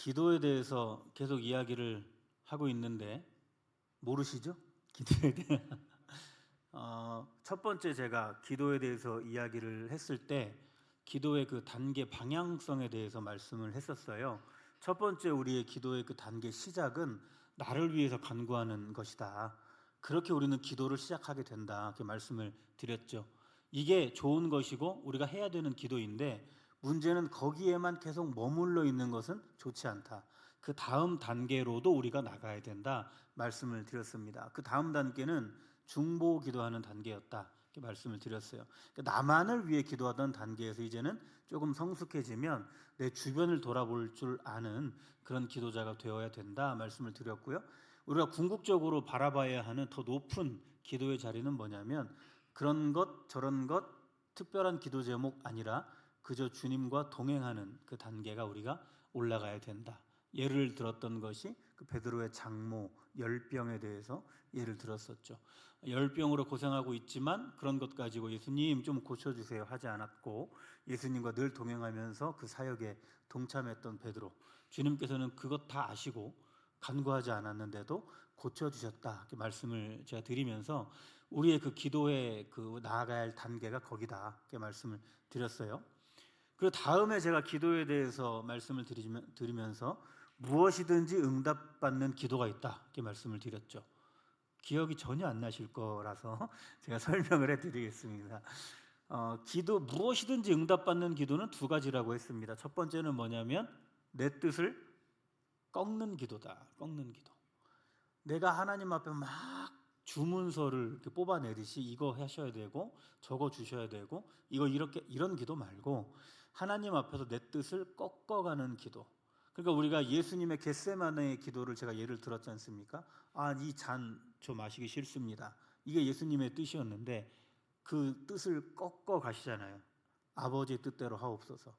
기도에 대해서 계속 이야기를 하고 있는데 모르시죠? 기도에 대해 첫 번째 제가 기도에 대해서 이야기를 했을 때 기도의 그 단계 방향성에 대해서 말씀을 했었어요. 첫 번째 우리의 기도의 그 단계 시작은 나를 위해서 간구하는 것이다. 그렇게 우리는 기도를 시작하게 된다. 이렇게 말씀을 드렸죠. 이게 좋은 것이고 우리가 해야 되는 기도인데 문제는 거기에만 계속 머물러 있는 것은 좋지 않다. 그 다음 단계로도 우리가 나가야 된다 말씀을 드렸습니다. 그 다음 단계는 중보 기도하는 단계였다 이렇게 말씀을 드렸어요. 그러니까 나만을 위해 기도하던 단계에서 이제는 조금 성숙해지면 내 주변을 돌아볼 줄 아는 그런 기도자가 되어야 된다 말씀을 드렸고요. 우리가 궁극적으로 바라봐야 하는 더 높은 기도의 자리는 뭐냐면 그런 것 저런 것 특별한 기도 제목 아니라 그저 주님과 동행하는 그 단계가 우리가 올라가야 된다. 예를 들었던 것이 그 베드로의 장모 열병에 대해서 예를 들었었죠. 열병으로 고생하고 있지만 그런 것 가지고 예수님 좀 고쳐주세요 하지 않았고 예수님과 늘 동행하면서 그 사역에 동참했던 베드로, 주님께서는 그것 다 아시고 간구하지 않았는데도 고쳐주셨다 이렇게 말씀을 제가 드리면서 우리의 그 기도의 그 나아가야 할 단계가 거기다 이렇게 말씀을 드렸어요. 그 다음에 제가 기도에 대해서 말씀을 드리면서 무엇이든지 응답받는 기도가 있다 이렇게 말씀을 드렸죠. 기억이 전혀 안 나실 거라서 제가 설명을 해드리겠습니다. 기도 무엇이든지 응답받는 기도는 두 가지라고 했습니다. 첫 번째는 뭐냐면 내 뜻을 꺾는 기도다. 꺾는 기도. 내가 하나님 앞에 막 주문서를 이렇게 뽑아내듯이 이거 하셔야 되고 저거 주셔야 되고 이거 이렇게 이런 기도 말고 하나님 앞에서 내 뜻을 꺾어가는 기도. 그러니까 우리가 예수님의 겟세마네의 기도를 제가 예를 들었지 않습니까? 이 잔 저 마시기 싫습니다. 이게 예수님의 뜻이었는데 그 뜻을 꺾어 가시잖아요. 아버지의 뜻대로 하옵소서.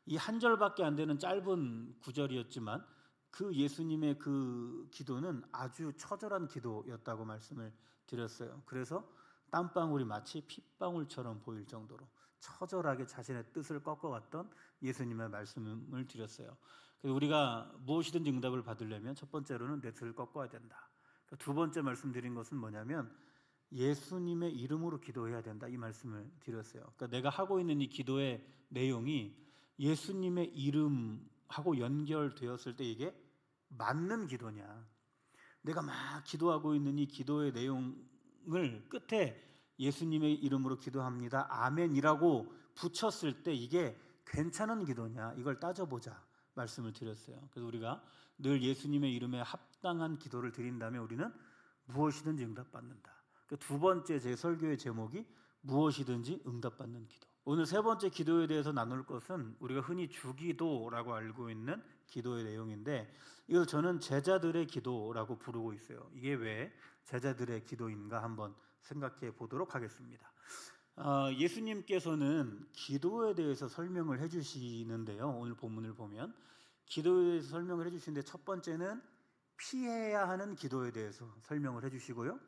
이 한 절밖에 안 되는 짧은 구절이었지만 그 예수님의 그 기도는 아주 처절한 기도였다고 말씀을 드렸어요. 그래서 땀방울이 마치 핏방울처럼 보일 정도로 처절하게 자신의 뜻을 꺾어갔던 예수님의 말씀을 드렸어요. 그래서 우리가 무엇이든지 응답을 받으려면 첫 번째로는 내 뜻을 꺾어야 된다. 두 번째 말씀드린 것은 뭐냐면 예수님의 이름으로 기도해야 된다 이 말씀을 드렸어요. 그러니까 내가 하고 있는 이 기도의 내용이 예수님의 이름하고 연결되었을 때 이게 맞는 기도냐. 내가 막 기도하고 있는 이 기도의 내용을 끝에 예수님의 이름으로 기도합니다 아멘이라고 붙였을 때 이게 괜찮은 기도냐 이걸 따져보자 말씀을 드렸어요. 그래서 우리가 늘 예수님의 이름에 합당한 기도를 드린다면 우리는 무엇이든지 응답받는다. 두 번째 제 설교의 제목이 무엇이든지 응답받는 기도. 오늘 세 번째 기도에 대해서 나눌 것은 우리가 흔히 주기도라고 알고 있는 기도의 내용인데 이걸 저는 제자들의 기도라고 부르고 있어요. 이게 왜 제자들의 기도인가 한번 생각해 보도록 하겠습니다. 예수님께서는 기도에 대해서 설명을 해주시는데요. 오늘 본문을 보면 기도에 대해서 설명을 해주시는데 첫 번째는 피해야 하는 기도에 대해서 설명을 해주시고요.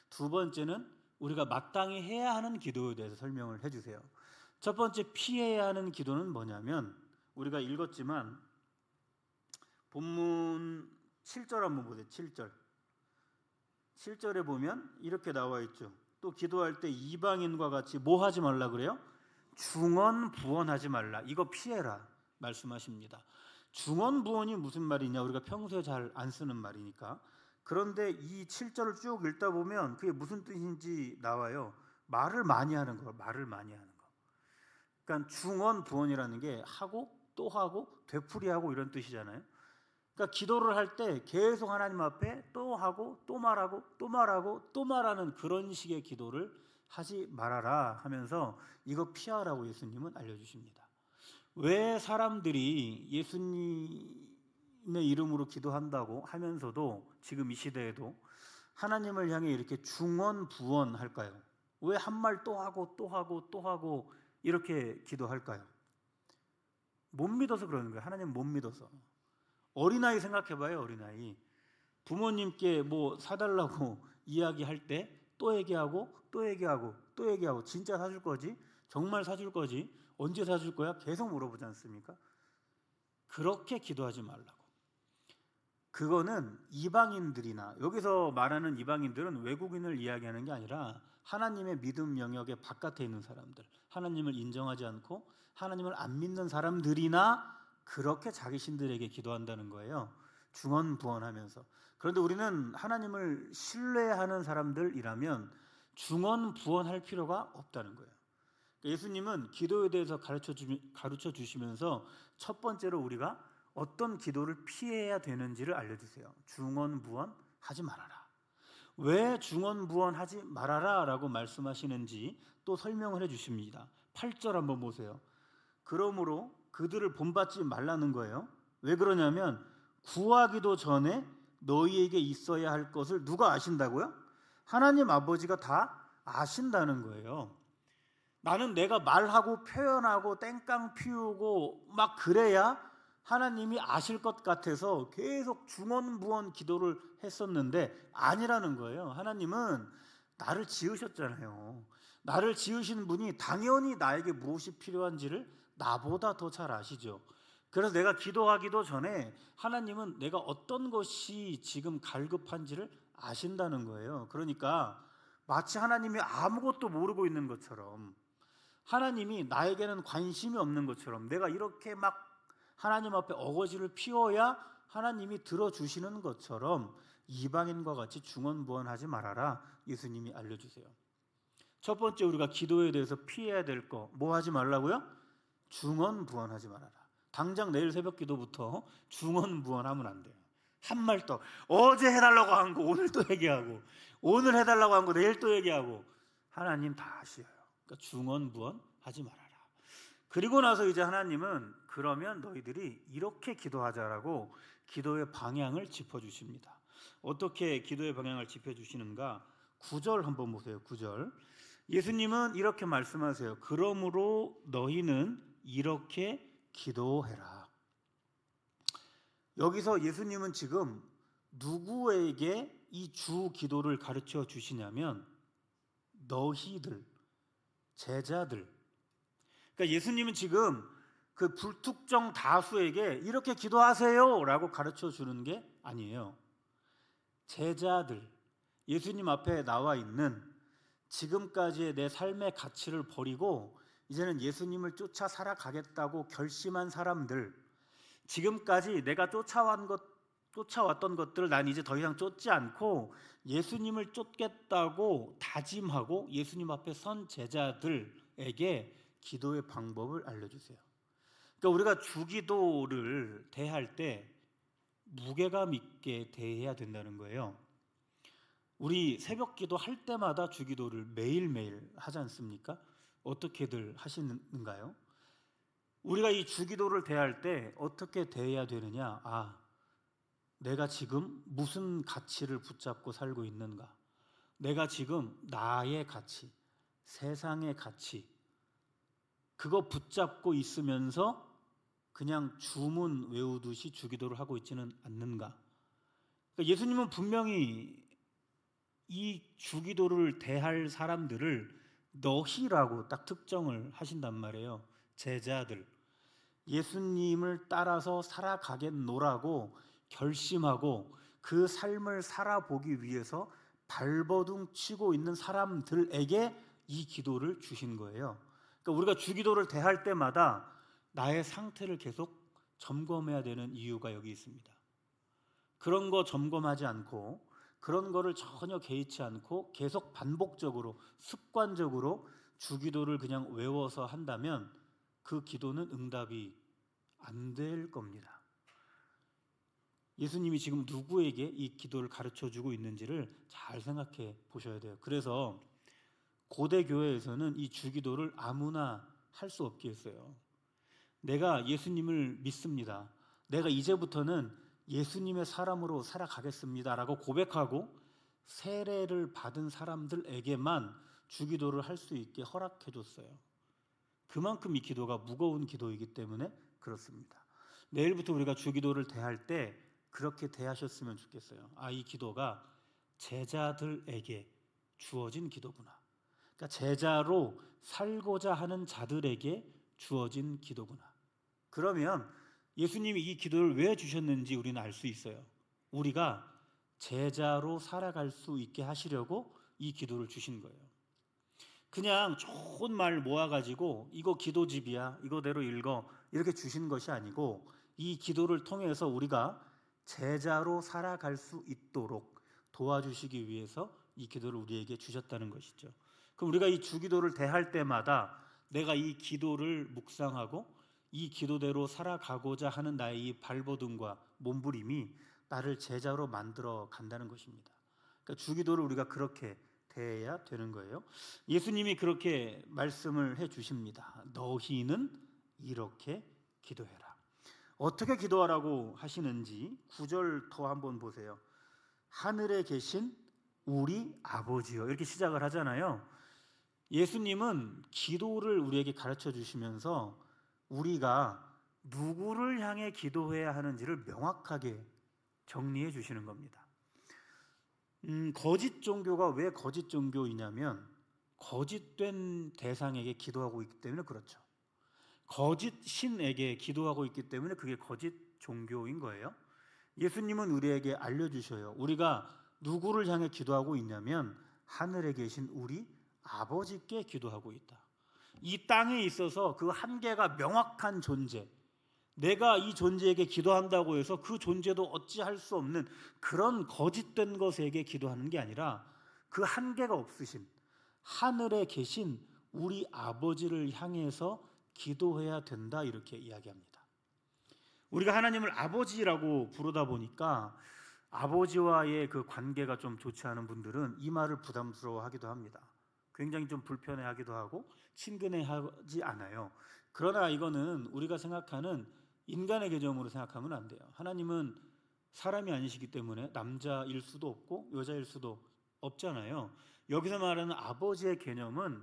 두 번째는 우리가 마땅히 해야 하는 기도에 대해서 설명을 해주세요. 첫 번째 피해야 하는 기도는 뭐냐면 우리가 읽었지만 본문 7절 한번 보세요. 7절에 보면 이렇게 나와 있죠. 또 기도할 때 이방인과 같이 뭐 하지 말라 그래요? 중언부언하지 말라. 이거 피해라 말씀하십니다. 중언부언이 무슨 말이냐? 우리가 평소에 잘 안 쓰는 말이니까. 그런데 이 7절을 쭉 읽다 보면 그게 무슨 뜻인지 나와요. 말을 많이 하는 거, 말을 많이 하는 거. 그러니까 중언부언이라는 게 하고 또 하고 되풀이하고 이런 뜻이잖아요. 그러니까 기도를 할 때 계속 하나님 앞에 또 하고 또 말하고 또 말하고 또 말하는 그런 식의 기도를 하지 말아라 하면서 이거 피하라고 예수님은 알려주십니다. 왜 사람들이 예수님의 이름으로 기도한다고 하면서도 지금 이 시대에도 하나님을 향해 이렇게 중언부언할까요? 왜 한 말 또 하고 또 하고 또 하고 이렇게 기도할까요? 못 믿어서 그러는 거예요. 하나님 못 믿어서. 어린아이 생각해봐요. 어린아이 부모님께 뭐 사달라고 이야기할 때 또 얘기하고 또 얘기하고 또 얘기하고 진짜 사줄 거지? 정말 사줄 거지? 언제 사줄 거야? 계속 물어보지 않습니까? 그렇게 기도하지 말라고. 그거는 이방인들이나, 여기서 말하는 이방인들은 외국인을 이야기하는 게 아니라 하나님의 믿음 영역의 바깥에 있는 사람들, 하나님을 인정하지 않고 하나님을 안 믿는 사람들이나 그렇게 자기 신들에게 기도한다는 거예요. 중언부언하면서. 그런데 우리는 하나님을 신뢰하는 사람들이라면 중언부언할 필요가 없다는 거예요. 예수님은 기도에 대해서 가르쳐 주시면서 첫 번째로 우리가 어떤 기도를 피해야 되는지를 알려주세요. 중언부언하지 말아라. 왜 중언부언하지 말아라 라고 말씀하시는지 또 설명을 해주십니다. 8절 한번 보세요. 그러므로 그들을 본받지 말라는 거예요. 왜 그러냐면 구하기도 전에 너희에게 있어야 할 것을 누가 아신다고요? 하나님 아버지가 다 아신다는 거예요. 나는 내가 말하고 표현하고 땡깡 피우고 막 그래야 하나님이 아실 것 같아서 계속 중언부언 기도를 했었는데 아니라는 거예요. 하나님은 나를 지으셨잖아요. 나를 지으신 분이 당연히 나에게 무엇이 필요한지를 나보다 더 잘 아시죠. 그래서 내가 기도하기도 전에 하나님은 내가 어떤 것이 지금 갈급한지를 아신다는 거예요. 그러니까 마치 하나님이 아무것도 모르고 있는 것처럼, 하나님이 나에게는 관심이 없는 것처럼, 내가 이렇게 막 하나님 앞에 어거지를 피워야 하나님이 들어주시는 것처럼 이방인과 같이 중언부언하지 말아라. 예수님이 알려주세요. 첫 번째 우리가 기도에 대해서 피해야 될 거 뭐 하지 말라고요? 중언부언하지 말아라. 당장 내일 새벽 기도부터 중언부언하면 안 돼요. 한 말 더, 어제 해달라고 한 거 오늘 또 얘기하고, 오늘 해달라고 한 거 내일 또 얘기하고, 하나님 다 아셔요. 그러니까 중언부언하지 말아라. 그리고 나서 이제 하나님은 그러면 너희들이 이렇게 기도하자라고 기도의 방향을 짚어주십니다. 어떻게 기도의 방향을 짚어주시는가? 9절 한번 보세요. 9절. 예수님은 이렇게 말씀하세요. 그러므로 너희는 이렇게 기도해라. 여기서 예수님은 지금 누구에게 이 주 기도를 가르쳐 주시냐면 너희들, 제자들. 그러니까 예수님은 지금 그 불특정 다수에게 이렇게 기도하세요 라고 가르쳐 주는 게 아니에요. 제자들, 예수님 앞에 나와 있는, 지금까지의 내 삶의 가치를 버리고 이제는 예수님을 쫓아 살아가겠다고 결심한 사람들, 지금까지 내가 쫓아왔던 것들을 난 이제 더 이상 쫓지 않고 예수님을 쫓겠다고 다짐하고 예수님 앞에 선 제자들에게 기도의 방법을 알려주세요. 그러니까 우리가 주기도를 대할 때 무게감 있게 대해야 된다는 거예요. 우리 새벽 기도 할 때마다 주기도를 매일매일 하지 않습니까? 어떻게들 하시는가요? 우리가 이 주기도를 대할 때 어떻게 대해야 되느냐? 내가 지금 무슨 가치를 붙잡고 살고 있는가? 내가 지금 나의 가치, 세상의 가치, 그거 붙잡고 있으면서 그냥 주문 외우듯이 주기도를 하고 있지는 않는가? 그러니까 예수님은 분명히 이 주기도를 대할 사람들을 너희라고 딱 특정을 하신단 말이에요. 제자들, 예수님을 따라서 살아가겠노라고 결심하고 그 삶을 살아보기 위해서 발버둥 치고 있는 사람들에게 이 기도를 주신 거예요. 그러니까 우리가 주기도를 대할 때마다 나의 상태를 계속 점검해야 되는 이유가 여기 있습니다. 그런 거 점검하지 않고, 그런 거를 전혀 개의치 않고 계속 반복적으로 습관적으로 주기도를 그냥 외워서 한다면 그 기도는 응답이 안 될 겁니다. 예수님이 지금 누구에게 이 기도를 가르쳐주고 있는지를 잘 생각해 보셔야 돼요. 그래서 고대 교회에서는 이 주기도를 아무나 할 수 없게 했어요. 내가 예수님을 믿습니다. 내가 이제부터는 예수님의 사람으로 살아가겠습니다 라고 고백하고 세례를 받은 사람들에게만 주기도를 할 수 있게 허락해 줬어요. 그만큼 이 기도가 무거운 기도이기 때문에 그렇습니다. 내일부터 우리가 주기도를 대할 때 그렇게 대하셨으면 좋겠어요. 이 기도가 제자들에게 주어진 기도구나. 그러니까 제자로 살고자 하는 자들에게 주어진 기도구나. 그러면 예수님이 이 기도를 왜 주셨는지 우리는 알 수 있어요. 우리가 제자로 살아갈 수 있게 하시려고 이 기도를 주신 거예요. 그냥 좋은 말 모아가지고 이거 기도집이야, 이거대로 읽어, 이렇게 주신 것이 아니고 이 기도를 통해서 우리가 제자로 살아갈 수 있도록 도와주시기 위해서 이 기도를 우리에게 주셨다는 것이죠. 그럼 우리가 이 주기도를 대할 때마다 내가 이 기도를 묵상하고 이 기도대로 살아가고자 하는 나의 이 발버둥과 몸부림이 나를 제자로 만들어 간다는 것입니다. 그러니까 주기도를 우리가 그렇게 대해야 되는 거예요. 예수님이 그렇게 말씀을 해 주십니다. 너희는 이렇게 기도해라. 어떻게 기도하라고 하시는지 9절 더 한번 보세요. 하늘에 계신 우리 아버지요, 이렇게 시작을 하잖아요. 예수님은 기도를 우리에게 가르쳐 주시면서 우리가 누구를 향해 기도해야 하는지를 명확하게 정리해 주시는 겁니다. 거짓 종교가 왜 거짓 종교이냐면 거짓된 대상에게 기도하고 있기 때문에 그렇죠. 거짓 신에게 기도하고 있기 때문에 그게 거짓 종교인 거예요. 예수님은 우리에게 알려주셔요. 우리가 누구를 향해 기도하고 있냐면 하늘에 계신 우리 아버지께 기도하고 있다. 이 땅에 있어서 그 한계가 명확한 존재, 내가 이 존재에게 기도한다고 해서 그 존재도 어찌할 수 없는 그런 거짓된 것에게 기도하는 게 아니라 그 한계가 없으신 하늘에 계신 우리 아버지를 향해서 기도해야 된다, 이렇게 이야기합니다. 우리가 하나님을 아버지라고 부르다 보니까 아버지와의 그 관계가 좀 좋지 않은 분들은 이 말을 부담스러워하기도 합니다. 굉장히 좀 불편해하기도 하고 친근해하지 않아요. 그러나 이거는 우리가 생각하는 인간의 개념으로 생각하면 안 돼요. 하나님은 사람이 아니시기 때문에 남자일 수도 없고 여자일 수도 없잖아요. 여기서 말하는 아버지의 개념은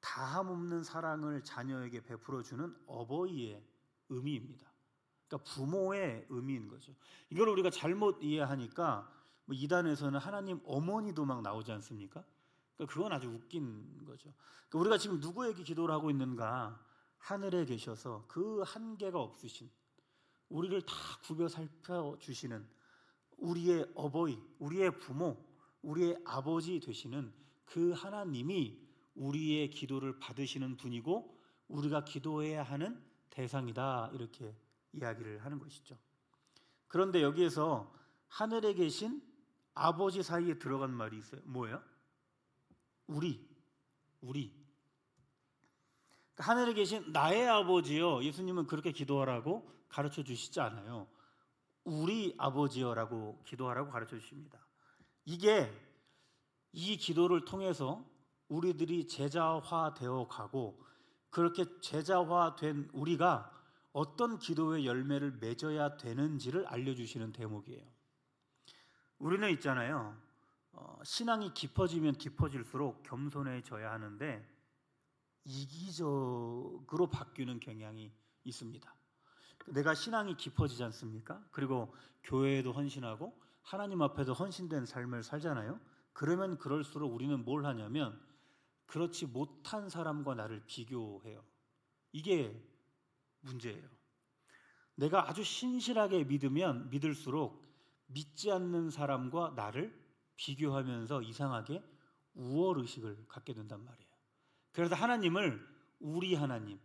다함 없는 사랑을 자녀에게 베풀어주는 어버이의 의미입니다. 그러니까 부모의 의미인 거죠. 이걸 우리가 잘못 이해하니까 이단에서는 하나님 어머니도 막 나오지 않습니까? 그러니까 그건 아주 웃긴 거죠. 그러니까 우리가 지금 누구에게 기도를 하고 있는가? 하늘에 계셔서 그 한계가 없으신, 우리를 다 구별 살펴주시는 우리의 어버이, 우리의 부모, 우리의 아버지 되시는 그 하나님이 우리의 기도를 받으시는 분이고 우리가 기도해야 하는 대상이다, 이렇게 이야기를 하는 것이죠. 그런데 여기에서 하늘에 계신 아버지 사이에 들어간 말이 있어요. 뭐예요? 우리. 하늘에 계신 나의 아버지요, 예수님은 그렇게 기도하라고 가르쳐 주시지 않아요. 우리 아버지여라고 기도하라고 가르쳐 주십니다. 이게 이 기도를 통해서 우리들이 제자화되어 가고 그렇게 제자화된 우리가 어떤 기도의 열매를 맺어야 되는지를 알려주시는 대목이에요. 우리는 있잖아요, 신앙이 깊어지면 깊어질수록 겸손해져야 하는데 이기적으로 바뀌는 경향이 있습니다. 내가 신앙이 깊어지지 않습니까? 그리고 교회에도 헌신하고 하나님 앞에도 헌신된 삶을 살잖아요. 그러면 그럴수록 우리는 뭘 하냐면 그렇지 못한 사람과 나를 비교해요. 이게 문제예요. 내가 아주 신실하게 믿으면 믿을수록 믿지 않는 사람과 나를 비교하면서 이상하게 우월의식을 갖게 된단 말이에요. 그래서 하나님을 우리 하나님,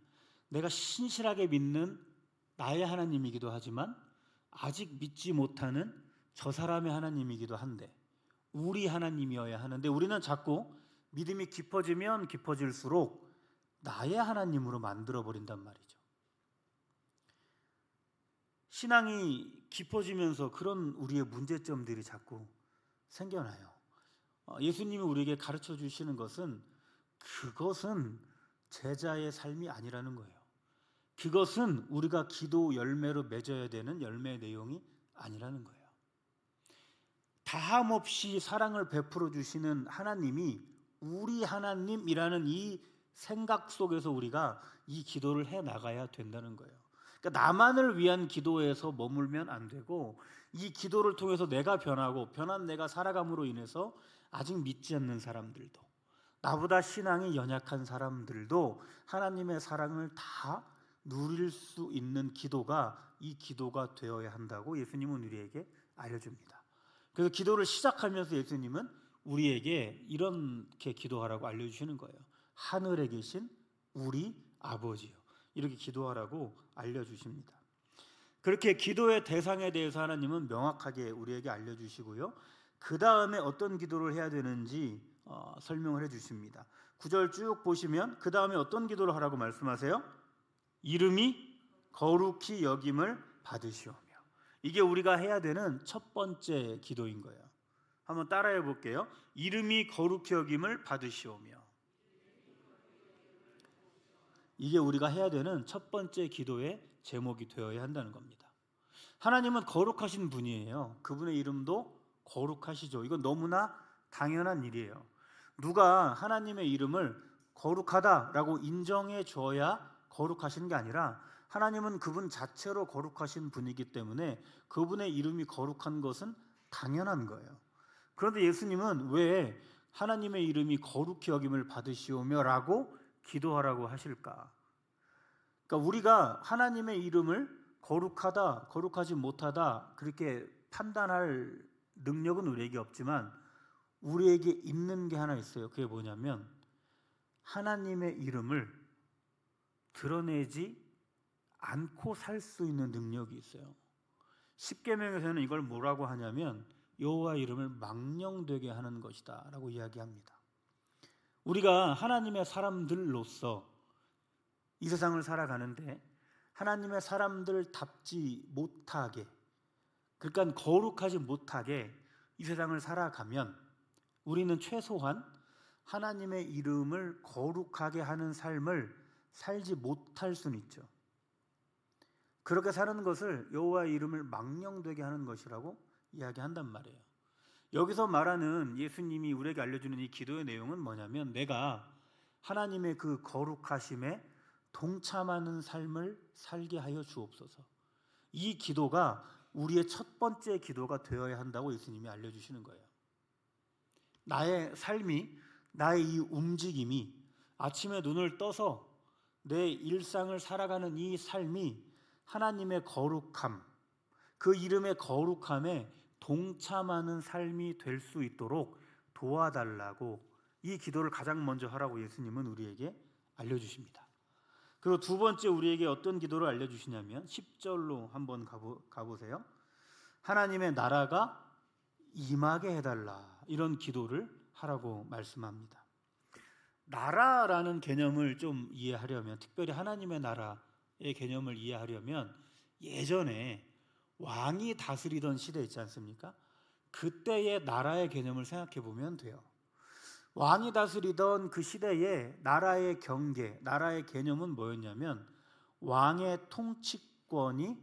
내가 신실하게 믿는 나의 하나님이기도 하지만 아직 믿지 못하는 저 사람의 하나님이기도 한데 우리 하나님이어야 하는데 우리는 자꾸 믿음이 깊어지면 깊어질수록 나의 하나님으로 만들어버린단 말이죠. 신앙이 깊어지면서 그런 우리의 문제점들이 자꾸 생겨나요. 예수님이 우리에게 가르쳐 주시는 것은 그것은 제자의 삶이 아니라는 거예요. 그것은 우리가 기도 열매로 맺어야 되는 열매의 내용이 아니라는 거예요. 다함 없이 사랑을 베풀어 주시는 하나님이 우리 하나님이라는 이 생각 속에서 우리가 이 기도를 해 나가야 된다는 거예요. 그러니까 나만을 위한 기도에서 머물면 안 되고 이 기도를 통해서 내가 변하고 변한 내가 살아감으로 인해서 아직 믿지 않는 사람들도 나보다 신앙이 연약한 사람들도 하나님의 사랑을 다 누릴 수 있는 기도가 이 기도가 되어야 한다고 예수님은 우리에게 알려줍니다. 그래서 기도를 시작하면서 예수님은 우리에게 이렇게 기도하라고 알려주시는 거예요. 하늘에 계신 우리 아버지요, 이렇게 기도하라고 알려주십니다. 그렇게 기도의 대상에 대해서 하나님은 명확하게 우리에게 알려주시고요, 그 다음에 어떤 기도를 해야 되는지 설명을 해주십니다. 9절 쭉 보시면 그 다음에 어떤 기도를 하라고 말씀하세요? 이름이 거룩히 여김을 받으시오며. 이게 우리가 해야 되는 첫 번째 기도인 거예요. 한번 따라해 볼게요. 이름이 거룩히 여김을 받으시오며. 이게 우리가 해야 되는 첫 번째 기도의 제목이 되어야 한다는 겁니다. 하나님은 거룩하신 분이에요. 그분의 이름도 거룩하시죠. 이건 너무나 당연한 일이에요. 누가 하나님의 이름을 거룩하다라고 인정해 줘야 거룩하신 게 아니라 하나님은 그분 자체로 거룩하신 분이기 때문에 그분의 이름이 거룩한 것은 당연한 거예요. 그런데 예수님은 왜 하나님의 이름이 거룩히 여김을 받으시오며 라고 기도하라고 하실까? 그러니까 우리가 하나님의 이름을 거룩하다, 거룩하지 못하다 그렇게 판단할 능력은 우리에게 없지만 우리에게 있는 게 하나 있어요. 그게 뭐냐면 하나님의 이름을 드러내지 않고 살 수 있는 능력이 있어요. 십계명에서는 이걸 뭐라고 하냐면 여호와 이름을 망령되게 하는 것이다 라고 이야기합니다. 우리가 하나님의 사람들로서 이 세상을 살아가는데 하나님의 사람들답지 못하게, 그러니까 거룩하지 못하게 이 세상을 살아가면 우리는 최소한 하나님의 이름을 거룩하게 하는 삶을 살지 못할 수는 있죠. 그렇게 사는 것을 여호와의 이름을 망령되게 하는 것이라고 이야기한단 말이에요. 여기서 말하는 예수님이 우리에게 알려주는 이 기도의 내용은 뭐냐면 내가 하나님의 그 거룩하심에 동참하는 삶을 살게 하여 주옵소서. 이 기도가 우리의 첫 번째 기도가 되어야 한다고 예수님이 알려주시는 거예요. 나의 삶이, 나의 이 움직임이, 아침에 눈을 떠서 내 일상을 살아가는 이 삶이 하나님의 거룩함, 그 이름의 거룩함에 동참하는 삶이 될 수 있도록 도와달라고 이 기도를 가장 먼저 하라고 예수님은 우리에게 알려주십니다. 그리고 두 번째 우리에게 어떤 기도를 알려주시냐면 10절로 한번 가보세요. 하나님의 나라가 임하게 해달라, 이런 기도를 하라고 말씀합니다. 나라라는 개념을 좀 이해하려면, 특별히 하나님의 나라의 개념을 이해하려면 예전에 왕이 다스리던 시대 있지 않습니까? 그때의 나라의 개념을 생각해 보면 돼요. 왕이 다스리던 그 시대의 나라의 경계, 나라의 개념은 뭐였냐면 왕의 통치권이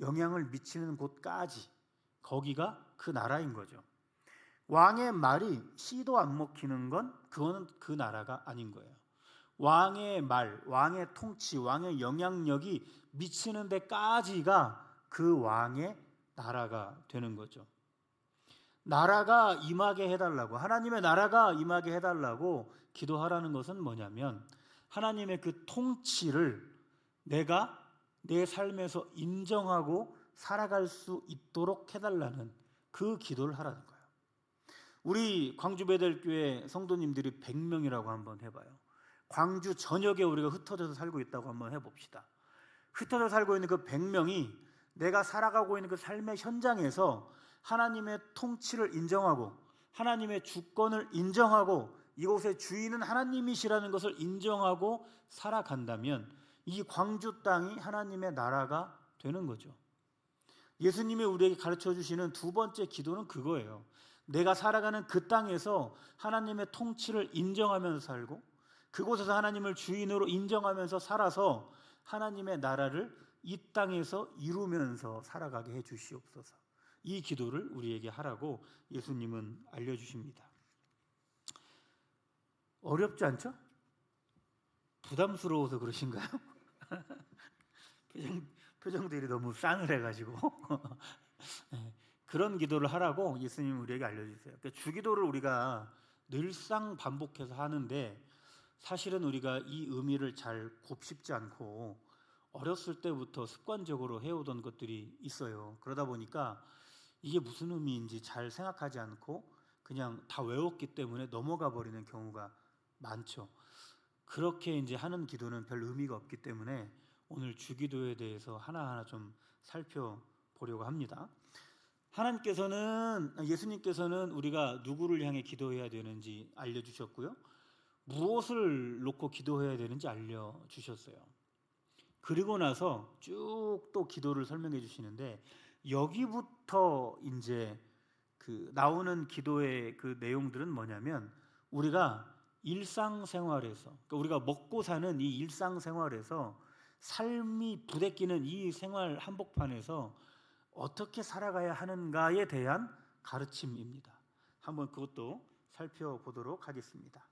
영향을 미치는 곳까지, 거기가 그 나라인 거죠. 왕의 말이 씨도 안 먹히는 건 그거는 그 나라가 아닌 거예요. 왕의 말, 왕의 통치, 왕의 영향력이 미치는 데까지가 그 왕의 나라가 되는 거죠. 나라가 임하게 해달라고, 하나님의 나라가 임하게 해달라고 기도하라는 것은 뭐냐면 하나님의 그 통치를 내가 내 삶에서 인정하고 살아갈 수 있도록 해달라는 그 기도를 하라는 거예요. 우리 광주 베델교회 성도님들이 100명이라고 한번 해봐요. 광주 전역에 우리가 흩어져서 살고 있다고 한번 해봅시다. 흩어져 살고 있는 그 100명이 내가 살아가고 있는 그 삶의 현장에서 하나님의 통치를 인정하고 하나님의 주권을 인정하고 이곳의 주인은 하나님이시라는 것을 인정하고 살아간다면 이 광주 땅이 하나님의 나라가 되는 거죠. 예수님이 우리에게 가르쳐 주시는 두 번째 기도는 그거예요. 내가 살아가는 그 땅에서 하나님의 통치를 인정하면서 살고 그곳에서 하나님을 주인으로 인정하면서 살아서 하나님의 나라를 이 땅에서 이루면서 살아가게 해 주시옵소서. 이 기도를 우리에게 하라고 예수님은 알려주십니다. 어렵지 않죠? 부담스러워서 그러신가요? 표정들이 너무 싸늘해가지고 그런 기도를 하라고 예수님은 우리에게 알려주세요. 그러니까 주기도를 우리가 늘상 반복해서 하는데 사실은 우리가 이 의미를 잘 곱씹지 않고 어렸을 때부터 습관적으로 해오던 것들이 있어요. 그러다 보니까 이게 무슨 의미인지 잘 생각하지 않고 그냥 다 외웠기 때문에 넘어가 버리는 경우가 많죠. 그렇게 이제 하는 기도는 별 의미가 없기 때문에 오늘 주기도에 대해서 하나하나 좀 살펴보려고 합니다. 예수님께서는 우리가 누구를 향해 기도해야 되는지 알려주셨고요. 무엇을 놓고 기도해야 되는지 알려주셨어요. 그리고 나서 쭉 또 기도를 설명해 주시는데 여기부터 이제 그 나오는 기도의 그 내용들은 뭐냐면 우리가 일상생활에서 그러니까 우리가 먹고 사는 이 일상생활에서 삶이 부대끼는 이 생활 한복판에서 어떻게 살아가야 하는가에 대한 가르침입니다. 한번 그것도 살펴보도록 하겠습니다.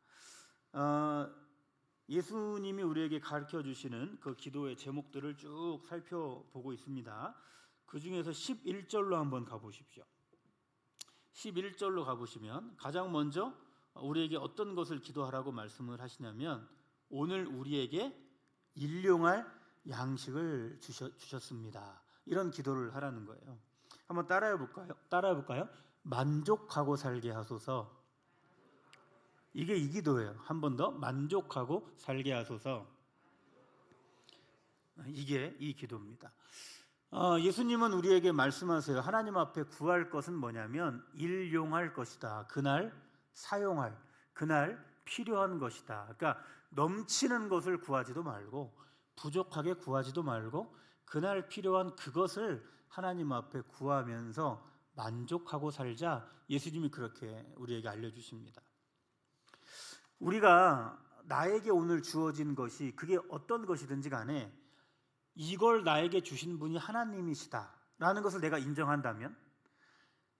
예수님이 우리에게 가르쳐 주시는 그 기도의 제목들을 쭉 살펴보고 있습니다. 그 중에서 11절로 한번 가보십시오. 11절로 가보시면 가장 먼저 우리에게 어떤 것을 기도하라고 말씀을 하시냐면 오늘 우리에게 일용할 양식을 주셨습니다. 이런 기도를 하라는 거예요. 한번 따라해 볼까요? 만족하고 살게 하소서. 이게 이 기도예요. 한 번 더 만족하고 살게 하소서. 이게 이 기도입니다. 예수님은 우리에게 말씀하세요. 하나님 앞에 구할 것은 뭐냐면 일용할 것이다. 그날 사용할, 그날 필요한 것이다. 그러니까 넘치는 것을 구하지도 말고 부족하게 구하지도 말고 그날 필요한 그것을 하나님 앞에 구하면서 만족하고 살자. 예수님이 그렇게 우리에게 알려주십니다. 우리가 나에게 오늘 주어진 것이 그게 어떤 것이든지 간에 이걸 나에게 주신 분이 하나님이시다라는 것을 내가 인정한다면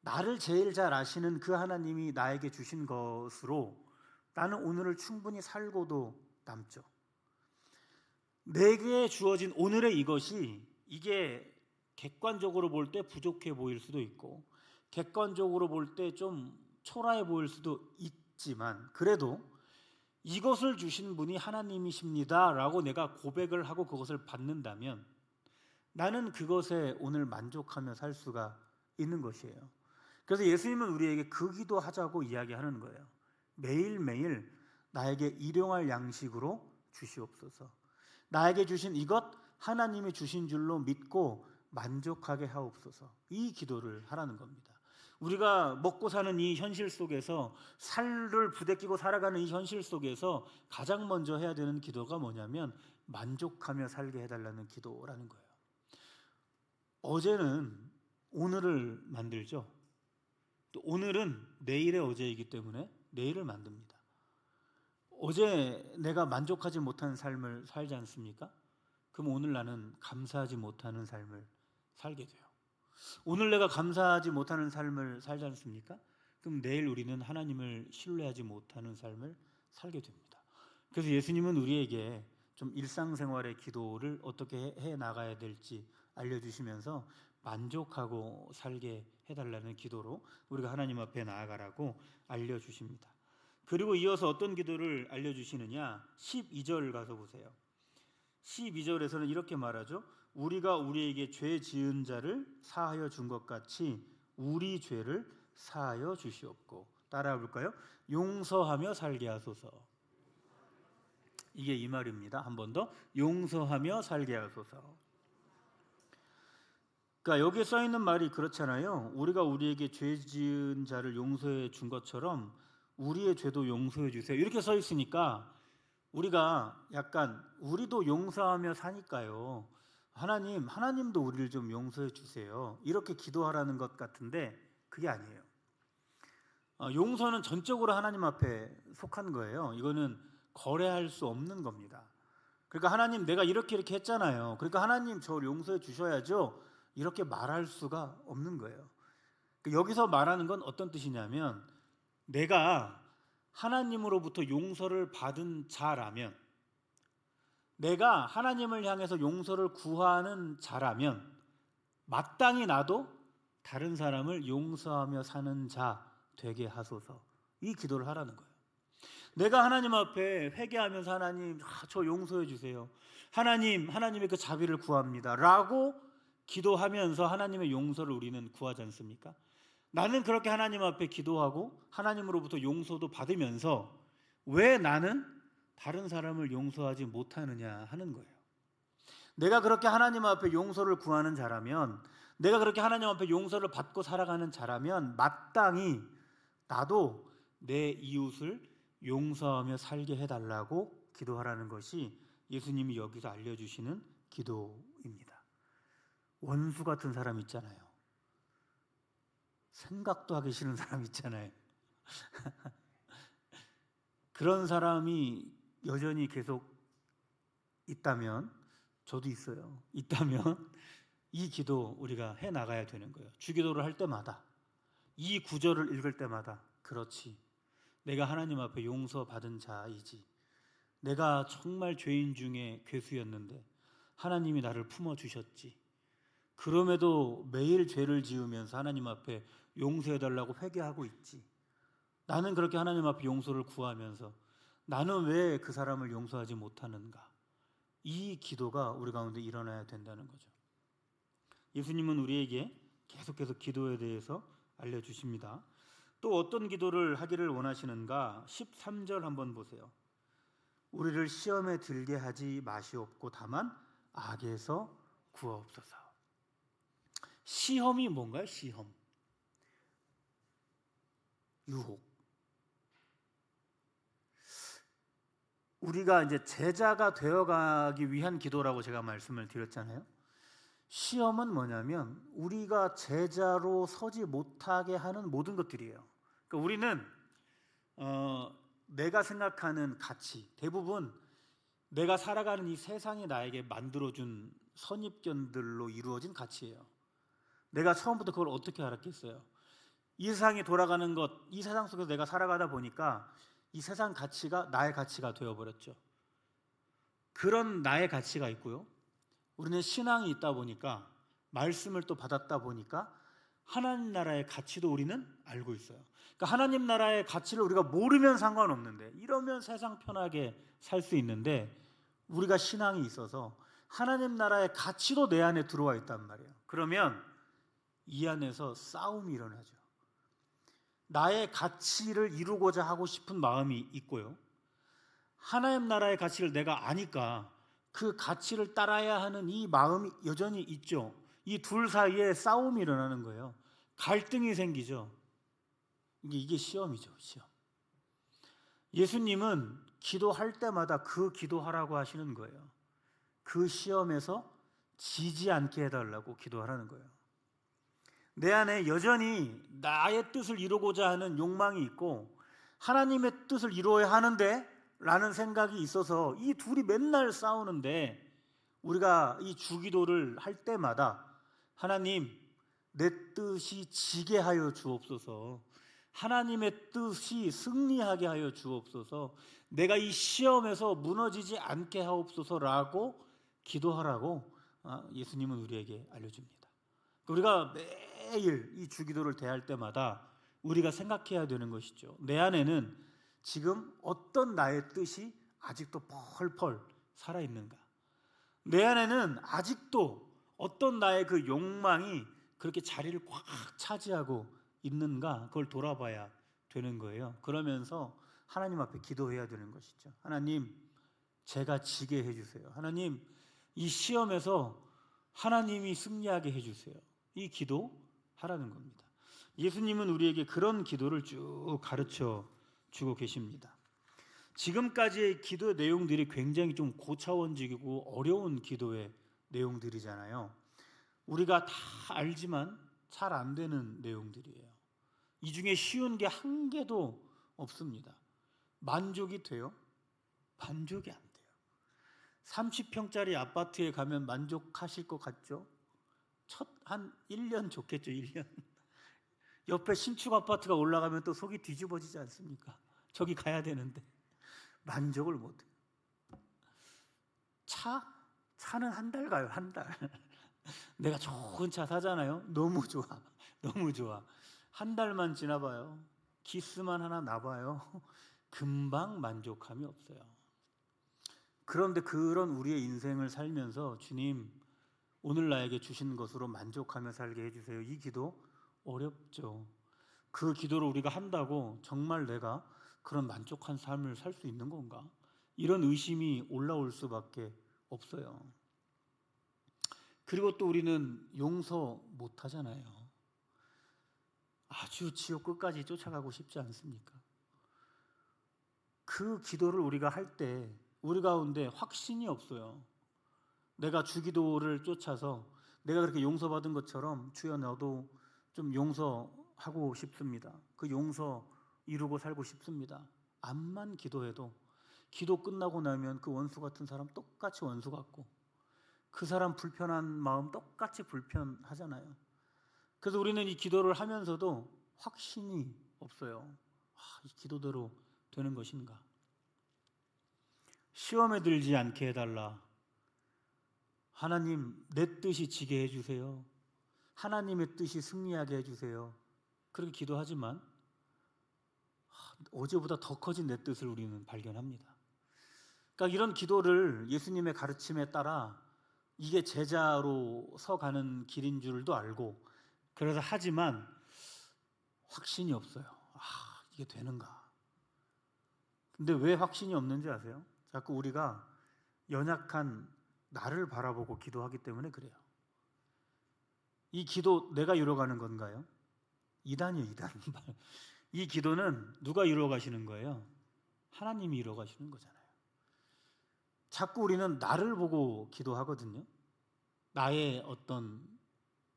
나를 제일 잘 아시는 그 하나님이 나에게 주신 것으로 나는 오늘을 충분히 살고도 남죠. 내게 주어진 오늘의 이것이 이게 객관적으로 볼 때 부족해 보일 수도 있고 객관적으로 볼 때 좀 초라해 보일 수도 있지만 그래도 이것을 주신 분이 하나님이십니다 라고 내가 고백을 하고 그것을 받는다면 나는 그것에 오늘 만족하며 살 수가 있는 것이에요. 그래서 예수님은 우리에게 그 기도하자고 이야기하는 거예요. 매일매일 나에게 일용할 양식으로 주시옵소서. 나에게 주신 이것 하나님이 주신 줄로 믿고 만족하게 하옵소서. 이 기도를 하라는 겁니다. 우리가 먹고 사는 이 현실 속에서 살을 부대끼고 살아가는 이 현실 속에서 가장 먼저 해야 되는 기도가 뭐냐면 만족하며 살게 해달라는 기도라는 거예요. 어제는 오늘을 만들죠. 또 오늘은 내일의 어제이기 때문에 내일을 만듭니다. 어제 내가 만족하지 못한 삶을 살지 않습니까? 그럼 오늘 나는 감사하지 못하는 삶을 살게 돼요. 오늘 내가 감사하지 못하는 삶을 살지 않습니까? 그럼 내일 우리는 하나님을 신뢰하지 못하는 삶을 살게 됩니다. 그래서 예수님은 우리에게 좀 일상생활의 기도를 어떻게 해 나가야 될지 알려주시면서 만족하고 살게 해달라는 기도로 우리가 하나님 앞에 나아가라고 알려주십니다. 그리고 이어서 어떤 기도를 알려주시느냐? 12절 가서 보세요. 12절에서는 이렇게 말하죠. 우리가 우리에게 죄 지은 자를 사하여 준 것 같이 우리 죄를 사하여 주시옵고. 따라해 볼까요? 용서하며 살게 하소서. 이게 이 말입니다. 한 번 더. 용서하며 살게 하소서. 그러니까 여기에 써 있는 말이 그렇잖아요. 우리가 우리에게 죄 지은 자를 용서해 준 것처럼 우리의 죄도 용서해 주세요. 이렇게 써 있으니까 우리가 약간 우리도 용서하며 사니까요. 하나님도 우리를 좀 용서해 주세요. 이렇게 기도하라는 것 같은데 그게 아니에요. 용서는 전적으로 하나님 앞에 속한 거예요. 이거는 거래할 수 없는 겁니다. 그러니까 하나님 내가 이렇게 했잖아요. 그러니까 하나님 저를 용서해 주셔야죠. 이렇게 말할 수가 없는 거예요. 여기서 말하는 건 어떤 뜻이냐면 내가 하나님으로부터 용서를 받은 자라면 내가 하나님을 향해서 용서를 구하는 자라면 마땅히 나도 다른 사람을 용서하며 사는 자 되게 하소서. 이 기도를 하라는 거예요. 내가 하나님 앞에 회개하면서 하나님, 저 용서해 주세요. 하나님, 하나님의 그 자비를 구합니다. 라고 기도하면서 하나님의 용서를 우리는 구하지 않습니까? 나는 그렇게 하나님 앞에 기도하고 하나님으로부터 용서도 받으면서 왜 나는 다른 사람을 용서하지 못하느냐 하는 거예요. 내가 그렇게 하나님 앞에 용서를 구하는 자라면, 내가 그렇게 하나님 앞에 용서를 받고 살아가는 자라면 마땅히 나도 내 이웃을 용서하며 살게 해달라고 기도하라는 것이 예수님이 여기서 알려주시는 기도입니다. 원수 같은 사람 있잖아요. 생각도 하기 싫은 사람 있잖아요. 그런 사람이 여전히 계속 있다면, 저도 있어요. 있다면 이 기도 우리가 해 나가야 되는 거예요. 주기도를 할 때마다, 이 구절을 읽을 때마다, 그렇지, 내가 하나님 앞에 용서받은 자이지, 내가 정말 죄인 중에 괴수였는데 하나님이 나를 품어주셨지, 그럼에도 매일 죄를 지으면서 하나님 앞에 용서해달라고 회개하고 있지, 나는 그렇게 하나님 앞에 용서를 구하면서 나는 왜 그 사람을 용서하지 못하는가, 이 기도가 우리 가운데 일어나야 된다는 거죠. 예수님은 우리에게 계속해서 기도에 대해서 알려주십니다. 또 어떤 기도를 하기를 원하시는가? 13절 한번 보세요. 우리를 시험에 들게 하지 마시옵고 다만 악에서 구하옵소서. 시험이 뭔가요? 시험, 유혹. 우리가 이제 제자가 되어가기 위한 기도라고 제가 말씀을 드렸잖아요. 시험은 뭐냐면 우리가 제자로 서지 못하게 하는 모든 것들이에요. 그러니까 우리는 내가 생각하는 가치, 대부분 내가 살아가는 이 세상이 나에게 만들어준 선입견들로 이루어진 가치예요. 내가 처음부터 그걸 어떻게 알았겠어요? 이 세상이 돌아가는 것, 이 세상 속에서 내가 살아가다 보니까 이 세상 가치가 나의 가치가 되어버렸죠. 그런 나의 가치가 있고요, 우리는 신앙이 있다 보니까, 말씀을 또 받았다 보니까 하나님 나라의 가치도 우리는 알고 있어요. 그러니까 하나님 나라의 가치를 우리가 모르면 상관없는데, 이러면 세상 편하게 살 수 있는데, 우리가 신앙이 있어서 하나님 나라의 가치도 내 안에 들어와 있단 말이에요. 그러면 이 안에서 싸움이 일어나죠. 나의 가치를 이루고자 하고 싶은 마음이 있고요, 하나님 나라의 가치를 내가 아니까 그 가치를 따라야 하는 이 마음이 여전히 있죠. 이 둘 사이에 싸움이 일어나는 거예요. 갈등이 생기죠. 이게 시험이죠, 시험. 예수님은 기도할 때마다 그 기도하라고 하시는 거예요. 그 시험에서 지지 않게 해달라고 기도하라는 거예요. 내 안에 여전히 나의 뜻을 이루고자 하는 욕망이 있고 하나님의 뜻을 이루어야 하는데 라는 생각이 있어서 이 둘이 맨날 싸우는데, 우리가 이 주기도를 할 때마다 하나님, 내 뜻이 지게 하여 주옵소서, 하나님의 뜻이 승리하게 하여 주옵소서, 내가 이 시험에서 무너지지 않게 하옵소서라고 기도하라고 예수님은 우리에게 알려줍니다. 우리가 매일 이 주기도를 대할 때마다 우리가 생각해야 되는 것이죠. 내 안에는 지금 어떤 나의 뜻이 아직도 펄펄 살아있는가? 내 안에는 아직도 어떤 나의 그 욕망이 그렇게 자리를 꽉 차지하고 있는가? 그걸 돌아봐야 되는 거예요. 그러면서 하나님 앞에 기도해야 되는 것이죠. 하나님, 제가 지게 해주세요. 하나님, 이 시험에서 하나님이 승리하게 해주세요. 이 기도 하라는 겁니다. 예수님은 우리에게 그런 기도를 쭉 가르쳐 주고 계십니다. 지금까지의 기도의 내용들이 굉장히 좀 고차원적이고 어려운 기도의 내용들이잖아요. 우리가 다 알지만 잘 안 되는 내용들이에요. 이 중에 쉬운 게 한 개도 없습니다. 만족이 돼요? 만족이 안 돼요. 30평짜리 아파트에 가면 만족하실 것 같죠? 한 1년 좋겠죠, 1년. 옆에 신축 아파트가 올라가면 또 속이 뒤집어지지 않습니까? 저기 가야 되는데 만족을 못해요. 차는 한 달 가요, 한 달. 내가 좋은 차 사잖아요. 너무 좋아, 너무 좋아. 한 달만 지나봐요. 기스만 하나 나봐요. 금방 만족함이 없어요. 그런데 그런 우리의 인생을 살면서 주님, 오늘 나에게 주신 것으로 만족하며 살게 해주세요. 이 기도 어렵죠. 그 기도를 우리가 한다고 정말 내가 그런 만족한 삶을 살 수 있는 건가? 이런 의심이 올라올 수밖에 없어요. 그리고 또 우리는 용서 못 하잖아요. 아주 지옥 끝까지 쫓아가고 싶지 않습니까? 그 기도를 우리가 할 때 우리 가운데 확신이 없어요. 내가 주기도를 쫓아서 내가 그렇게 용서받은 것처럼 주여 나도 좀 용서하고 싶습니다. 그 용서 이루고 살고 싶습니다. 암만 기도해도 기도 끝나고 나면 그 원수 같은 사람 똑같이 원수 같고 그 사람 불편한 마음 똑같이 불편하잖아요. 그래서 우리는 이 기도를 하면서도 확신이 없어요. 이 기도대로 되는 것인가? 시험에 들지 않게 해달라. 하나님, 내 뜻이 지게 해주세요. 하나님의 뜻이 승리하게 해주세요. 그렇게 기도하지만 어제보다 더 커진 내 뜻을 우리는 발견합니다. 그러니까 이런 기도를 예수님의 가르침에 따라 이게 제자로 서가는 길인 줄도 알고 그래서 하지만 확신이 없어요. 이게 되는가? 근데 왜 확신이 없는지 아세요? 자꾸 우리가 연약한 나를 바라보고 기도하기 때문에 그래요. 이 기도 내가 이뤄가는 건가요? 이단이요, 이단. 이 기도는 누가 이루어가시는 거예요? 하나님이 이루어가시는 거잖아요. 자꾸 우리는 나를 보고 기도하거든요. 나의 어떤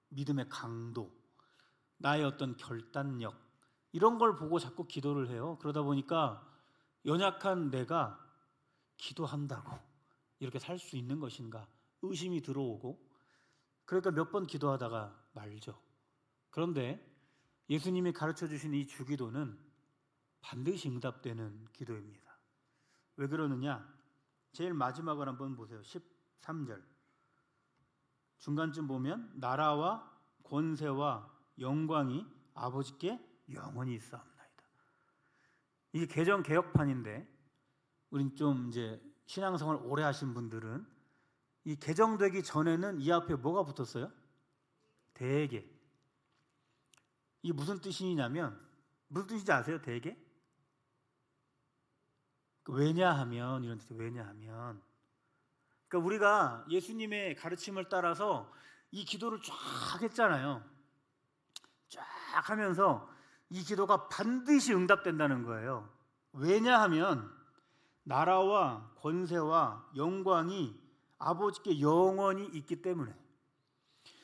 믿음의 강도, 나의 어떤 결단력 이런 걸 보고 자꾸 기도를 해요. 그러다 보니까 연약한 내가 기도한다고 이렇게 살 수 있는 것인가 의심이 들어오고 그러니까 몇 번 기도하다가 말죠. 그런데 예수님이 가르쳐 주신 이 주기도는 반드시 응답되는 기도입니다. 왜 그러느냐? 제일 마지막을 한번 보세요. 13절 중간쯤 보면 나라와 권세와 영광이 아버지께 영원히 있사옵나이다. 이게 개정 개혁판인데 우린 좀 이제 신앙생활 오래 하신 분들은 이 개정되기 전에는 이 앞에 뭐가 붙었어요? 대개. 이게 무슨 뜻이냐면 무슨 뜻인지 아세요? 대개? 왜냐하면 이런 뜻이에요. 왜냐하면 그러니까 우리가 예수님의 가르침을 따라서 이 기도를 쫙 했잖아요. 쫙 하면서 이 기도가 반드시 응답된다는 거예요. 왜냐하면 나라와 권세와 영광이 아버지께 영원히 있기 때문에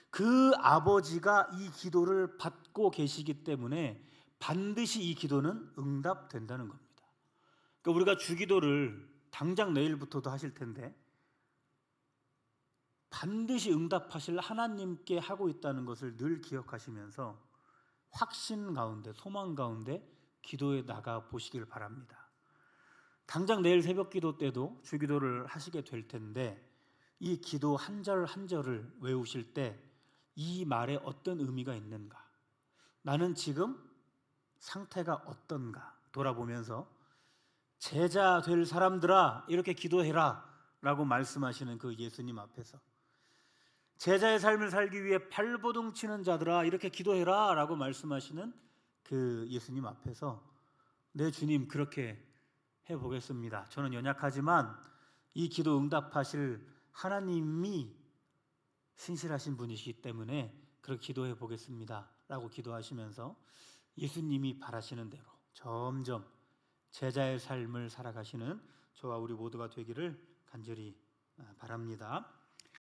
그 아버지가 이 기도를 받고 계시기 때문에 반드시 이 기도는 응답된다는 겁니다. 그러니까 우리가 주기도를 당장 내일부터도 하실 텐데 반드시 응답하실 하나님께 하고 있다는 것을 늘 기억하시면서 확신 가운데 소망 가운데 기도에 나가 보시길 바랍니다. 당장 내일 새벽 기도 때도 주기도를 하시게 될 텐데 이 기도 한 절 한 절을 외우실 때 이 말에 어떤 의미가 있는가? 나는 지금 상태가 어떤가? 돌아보면서 제자 될 사람들아 이렇게 기도해라 라고 말씀하시는 그 예수님 앞에서 제자의 삶을 살기 위해 발버둥 치는 자들아 이렇게 기도해라 라고 말씀하시는 그 예수님 앞에서 네 주님 그렇게 해보겠습니다. 저는 연약하지만 이 기도 응답하실 하나님이 신실하신 분이시기 때문에 그렇게 기도해 보겠습니다 라고 기도하시면서 예수님이 바라시는 대로 점점 제자의 삶을 살아가시는 저와 우리 모두가 되기를 간절히 바랍니다.